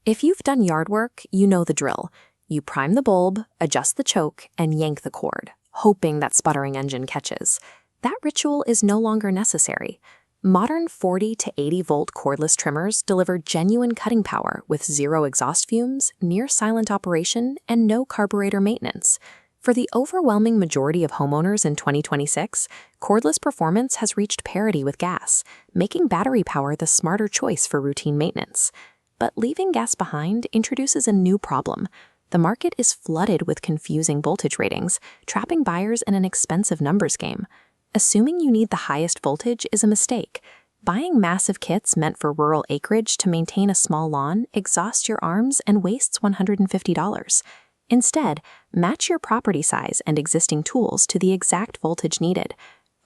If you've done yard work, you know the drill. You prime the bulb, adjust the choke, and yank the cord, hoping that sputtering engine catches. That ritual is no longer necessary. Modern 40 to 80 volt cordless trimmers deliver genuine cutting power with zero exhaust fumes, near silent operation, and no carburetor maintenance. For the overwhelming majority of homeowners in 2026, cordless performance has reached parity with gas, making battery power the smarter choice for routine maintenance. But leaving gas behind introduces a new problem. The market is flooded with confusing voltage ratings, trapping buyers in an expensive numbers game. Assuming you need the highest voltage is a mistake. Buying massive kits meant for rural acreage to maintain a small lawn exhausts your arms and wastes $150. Instead, match your property size and existing tools to the exact voltage needed.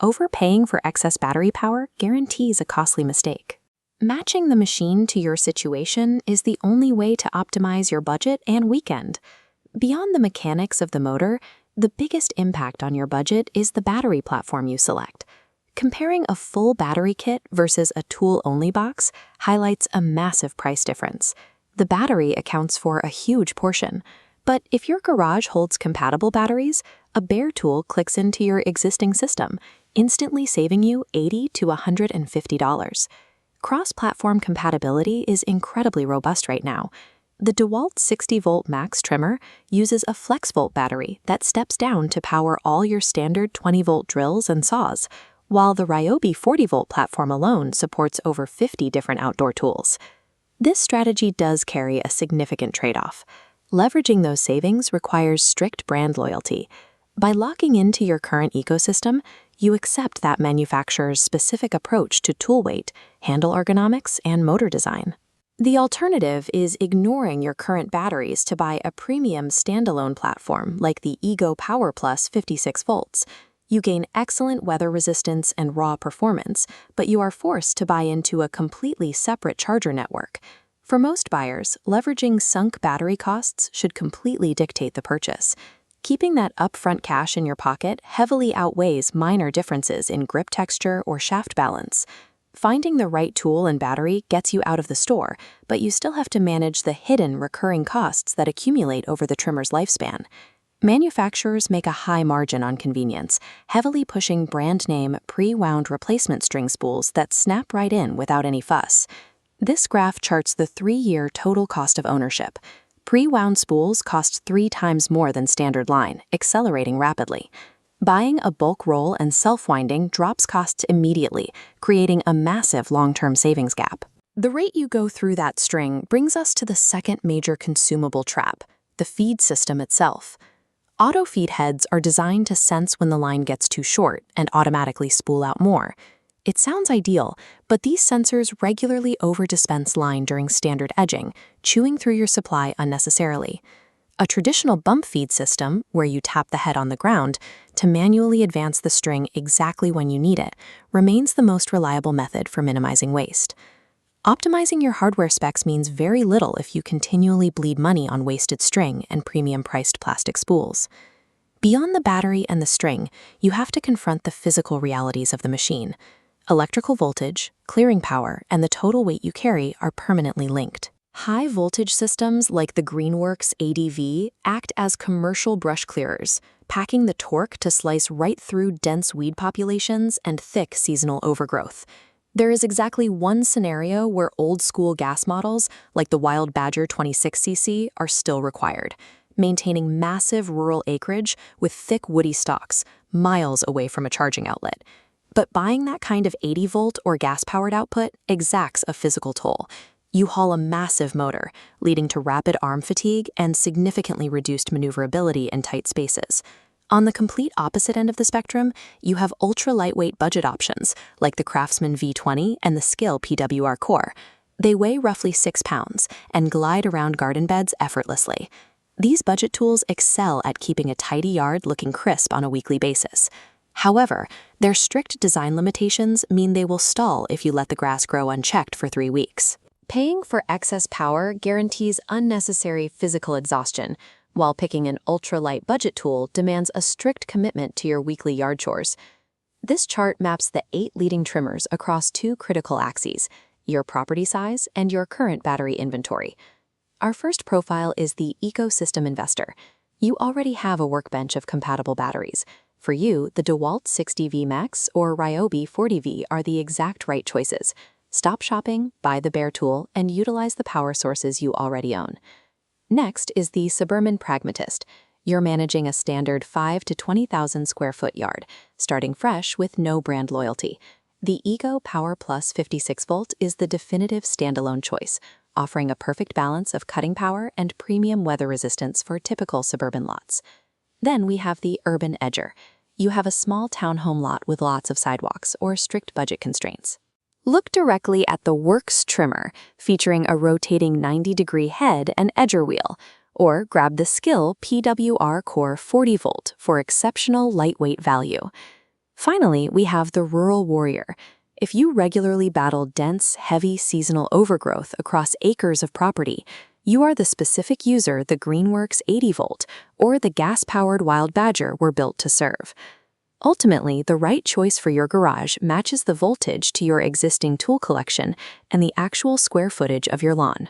Overpaying for excess battery power guarantees a costly mistake. Matching the machine to your situation is the only way to optimize your budget and weekend. Beyond the mechanics of the motor, the biggest impact on your budget is the battery platform you select. Comparing a full battery kit versus a tool-only box highlights a massive price difference. The battery accounts for a huge portion, but if your garage holds compatible batteries, a bare tool clicks into your existing system, instantly saving you $80 to $150. Cross-platform compatibility is incredibly robust right now. The DeWalt 60-volt max trimmer uses a flex-volt battery that steps down to power all your standard 20-volt drills and saws, while the RYOBI 40-volt platform alone supports over 50 different outdoor tools. This strategy does carry a significant trade-off. Leveraging those savings requires strict brand loyalty. By locking into your current ecosystem, you accept that manufacturer's specific approach to tool weight, handle ergonomics, and motor design. The alternative is ignoring your current batteries to buy a premium standalone platform like the Ego Power Plus 56 volts. You gain excellent weather resistance and raw performance, but you are forced to buy into a completely separate charger network. For most buyers, leveraging sunk battery costs should completely dictate the purchase. Keeping that upfront cash in your pocket heavily outweighs minor differences in grip texture or shaft balance. Finding the right tool and battery gets you out of the store, but you still have to manage the hidden recurring costs that accumulate over the trimmer's lifespan. Manufacturers make a high margin on convenience, heavily pushing brand-name pre-wound replacement string spools that snap right in without any fuss. This graph charts the 3-year total cost of ownership. Pre-wound spools cost 3 times more than standard line, accelerating rapidly. Buying a bulk roll and self-winding drops costs immediately, creating a massive long-term savings gap. The rate you go through that string brings us to the second major consumable trap, the feed system itself. Auto feed heads are designed to sense when the line gets too short and automatically spool out more. It sounds ideal, but these sensors regularly over-dispense line during standard edging, chewing through your supply unnecessarily. A traditional bump feed system, where you tap the head on the ground to manually advance the string exactly when you need it, remains the most reliable method for minimizing waste. Optimizing your hardware specs means very little if you continually bleed money on wasted string and premium-priced plastic spools. Beyond the battery and the string, you have to confront the physical realities of the machine. Electrical voltage, clearing power, and the total weight you carry are permanently linked. High-voltage systems like the Greenworks ADV act as commercial brush clearers, packing the torque to slice right through dense weed populations and thick seasonal overgrowth. There is exactly one scenario where old-school gas models, like the Wild Badger 26cc, are still required, maintaining massive rural acreage with thick woody stalks, miles away from a charging outlet. But buying that kind of 80-volt or gas-powered output exacts a physical toll. You haul a massive motor, leading to rapid arm fatigue and significantly reduced maneuverability in tight spaces. On the complete opposite end of the spectrum, you have ultra-lightweight budget options, like the Craftsman V20 and the Skill PWR Core. They weigh roughly 6 pounds and glide around garden beds effortlessly. These budget tools excel at keeping a tidy yard looking crisp on a weekly basis. However, their strict design limitations mean they will stall if you let the grass grow unchecked for 3 weeks. Paying for excess power guarantees unnecessary physical exhaustion, while picking an ultralight budget tool demands a strict commitment to your weekly yard chores. This chart maps the 8 leading trimmers across 2 critical axes, your property size and your current battery inventory. Our first profile is the ecosystem investor. You already have a workbench of compatible batteries. For you, the DeWalt 60V Max or RYOBI 40V are the exact right choices. Stop shopping, buy the bare tool, and utilize the power sources you already own. Next is the suburban pragmatist. You're managing a standard 5 to 20,000 square foot yard, starting fresh with no brand loyalty. The Ego Power Plus 56V is the definitive standalone choice, offering a perfect balance of cutting power and premium weather resistance for typical suburban lots. Then we have the Urban Edger. You have a small townhome lot with lots of sidewalks or strict budget constraints. Look directly at the Works trimmer, featuring a rotating 90-degree head and edger wheel, or grab the Skill PWR Core 40V for exceptional lightweight value. Finally, we have the Rural Warrior. If you regularly battle dense, heavy seasonal overgrowth across acres of property, you are the specific user the Greenworks 80V or the gas-powered Wild Badger were built to serve. Ultimately, the right choice for your garage matches the voltage to your existing tool collection and the actual square footage of your lawn.